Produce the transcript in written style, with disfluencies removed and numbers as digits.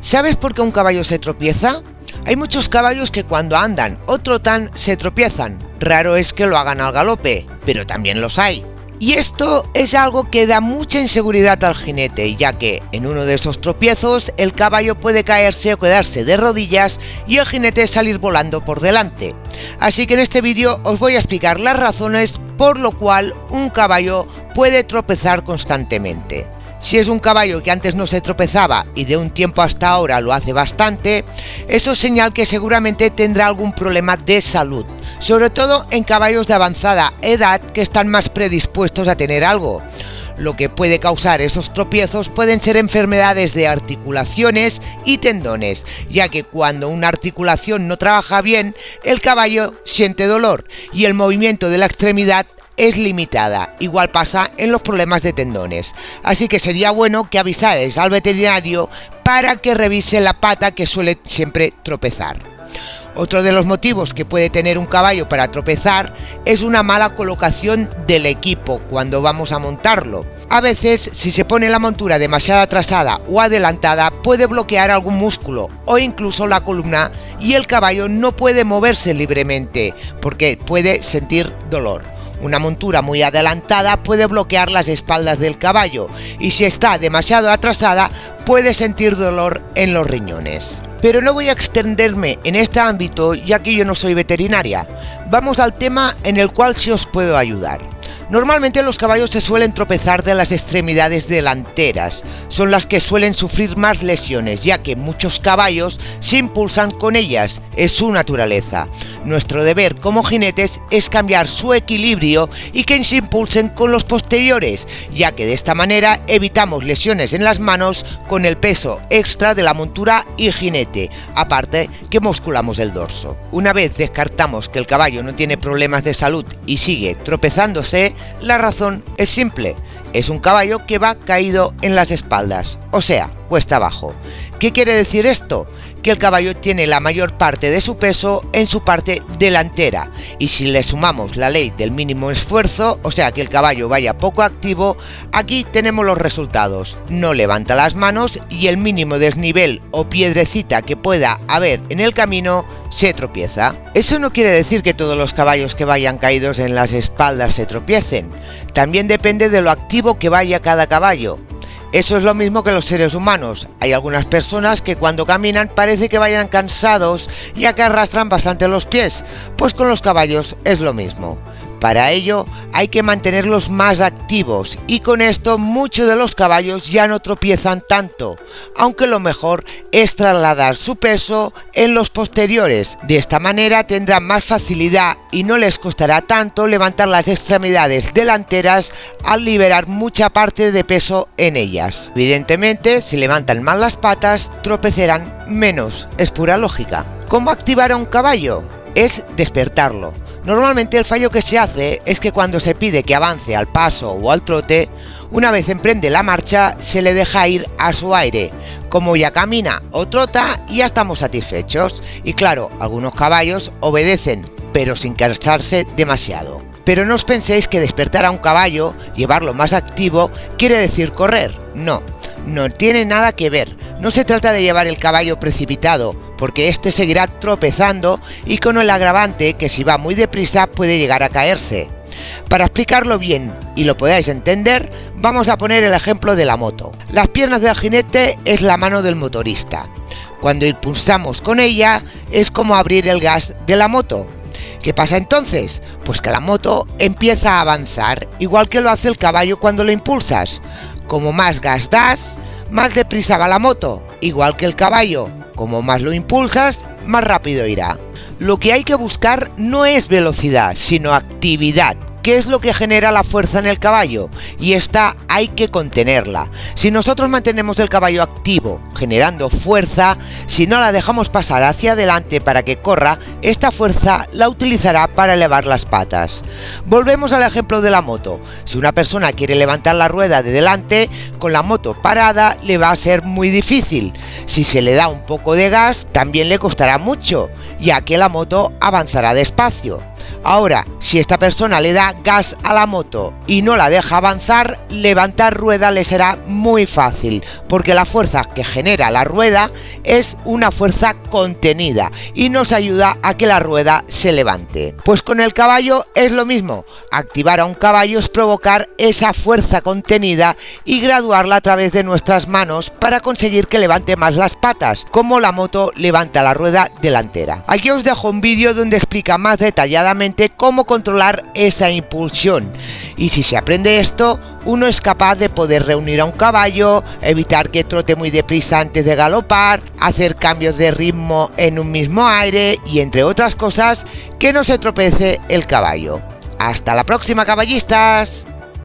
¿Sabes por qué un caballo se tropieza? Hay muchos caballos que cuando andan o trotan se tropiezan. Raro es que lo hagan al galope, pero también los hay. Y esto es algo que da mucha inseguridad al jinete, ya que en uno de esos tropiezos el caballo puede caerse o quedarse de rodillas y el jinete salir volando por delante. Así que en este vídeo os voy a explicar las razones por lo cual un caballo puede tropezar constantemente. Si es un caballo que antes no se tropezaba y de un tiempo hasta ahora lo hace bastante, eso es señal que seguramente tendrá algún problema de salud, sobre todo en caballos de avanzada edad que están más predispuestos a tener algo. Lo que puede causar esos tropiezos pueden ser enfermedades de articulaciones y tendones, ya que cuando una articulación no trabaja bien, el caballo siente dolor y el movimiento de la extremidad es limitada. Igual pasa en los problemas de tendones. Así que sería bueno que avisarais al veterinario para que revise la pata que suele siempre tropezar. Otro de los motivos que puede tener un caballo para tropezar es una mala colocación del equipo cuando vamos a montarlo. A veces, si se pone la montura demasiado atrasada o adelantada, puede bloquear algún músculo o incluso la columna y el caballo no puede moverse libremente porque puede sentir dolor. Una montura muy adelantada puede bloquear las espaldas del caballo y si está demasiado atrasada puede sentir dolor en los riñones. Pero no voy a extenderme en este ámbito ya que yo no soy veterinaria. Vamos al tema en el cual sí os puedo ayudar. Normalmente los caballos se suelen tropezar de las extremidades delanteras, son las que suelen sufrir más lesiones, ya que muchos caballos se impulsan con ellas, es su naturaleza. Nuestro deber como jinetes es cambiar su equilibrio y que se impulsen con los posteriores, ya que de esta manera evitamos lesiones en las manos con el peso extra de la montura y jinete, aparte que musculamos el dorso. Una vez descartamos que el caballo no tiene problemas de salud y sigue tropezándose, la razón es simple, es un caballo que va caído en las espaldas, o sea, cuesta abajo. ¿Qué quiere decir esto? Que el caballo tiene la mayor parte de su peso en su parte delantera y si le sumamos la ley del mínimo esfuerzo, o sea que el caballo vaya poco activo, aquí tenemos los resultados. No levanta las manos y el mínimo desnivel o piedrecita que pueda haber en el camino se tropieza. Eso no quiere decir que todos los caballos que vayan caídos en las espaldas se tropiecen. También depende de lo activo que vaya cada caballo. Eso es lo mismo que los seres humanos. Hay algunas personas que cuando caminan parece que vayan cansados ya que arrastran bastante los pies. Pues con los caballos es lo mismo. Para ello hay que mantenerlos más activos y con esto muchos de los caballos ya no tropiezan tanto, aunque lo mejor es trasladar su peso en los posteriores. De esta manera tendrán más facilidad y no les costará tanto levantar las extremidades delanteras al liberar mucha parte de peso en ellas. Evidentemente, si levantan mal las patas, tropezarán menos, es pura lógica. ¿Cómo activar a un caballo? Es despertarlo. Normalmente el fallo que se hace es que cuando se pide que avance al paso o al trote, una vez emprende la marcha se le deja ir a su aire. Como ya camina o trota, ya estamos satisfechos. Y claro, algunos caballos obedecen, pero sin cansarse demasiado. Pero no os penséis que despertar a un caballo, llevarlo más activo, quiere decir correr. No, no tiene nada que ver. No se trata de llevar el caballo precipitado, porque este seguirá tropezando y con el agravante que si va muy deprisa puede llegar a caerse. Para explicarlo bien y lo podáis entender, vamos a poner el ejemplo de la moto. Las piernas del jinete es la mano del motorista. Cuando impulsamos con ella es como abrir el gas de la moto. ¿Qué pasa entonces? Pues que la moto empieza a avanzar, igual que lo hace el caballo cuando lo impulsas. Como más gas das, más deprisa va la moto, igual que el caballo. Como más lo impulsas, más rápido irá. Lo que hay que buscar no es velocidad, sino actividad, que es lo que genera la fuerza en el caballo, y esta hay que contenerla. Si nosotros mantenemos el caballo activo, generando fuerza, si no la dejamos pasar hacia adelante para que corra, esta fuerza la utilizará para elevar las patas. Volvemos al ejemplo de la moto. Si una persona quiere levantar la rueda de delante, con la moto parada le va a ser muy difícil. Si se le da un poco de gas, también le costará mucho, ya que la moto avanzará despacio. Ahora, si esta persona le da gas a la moto y no la deja avanzar, levantar rueda le será muy fácil, porque la fuerza que genera la rueda es una fuerza contenida y nos ayuda a que la rueda se levante. Pues con el caballo es lo mismo. Activar a un caballo es provocar esa fuerza contenida y graduarla a través de nuestras manos para conseguir que levante más las patas, como la moto levanta la rueda delantera. Aquí os dejo un vídeo donde explica más detalladamente cómo controlar esa impulsión, y si se aprende esto, uno es capaz de poder reunir a un caballo, evitar que trote muy deprisa antes de galopar, hacer cambios de ritmo en un mismo aire y entre otras cosas, que no se tropece el caballo. ¡Hasta la próxima, caballistas!